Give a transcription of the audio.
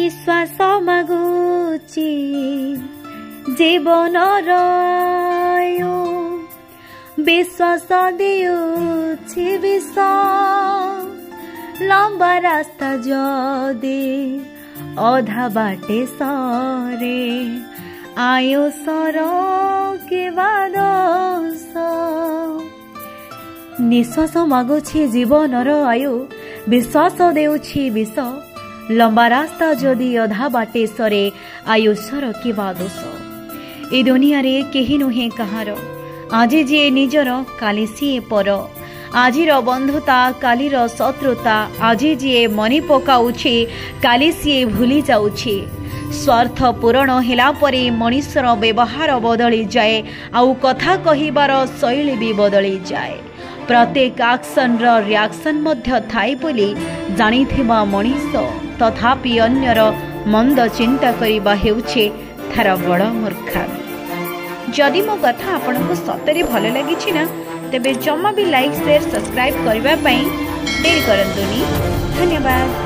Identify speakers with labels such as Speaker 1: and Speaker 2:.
Speaker 1: निश्वास मागुची जीवन आयु विश्वास देउछि विष लंबा रास्ता जदि अधा बाटे सरे आयुषर केबा दोष निश्वास मागुछि जीवनर आयु विश्वास देउछि विष लंबा रास्ता जदि अधा बाटे सरे आयुषर केबा दोष ए दुनिया रे केही नुहे कहार आज जी निजर काली सीए पर आजिर बंधुता कालीर शत्रुता आज जी मनी पकाउछि काली सीए भूली जाउछि स्वार्थ पूरण हेला परे मनुष्यर व्यवहार बदली जाए आउ कथा कहिबार शैली भी बदली जाए प्रत्येक एक्शन रो रिएक्शन मध्य थाई बोली जानिथिबा मनीष तथापि अन्यर मंद चिंता करिबा हेउछे थार बड़ मूर्खामी जदि मो कथा आपनको सतरे भल लगी ना तेबे जमा भी लाइक शेयर सब्सक्राइब करबा पई देर करंतुनी धन्यवाद।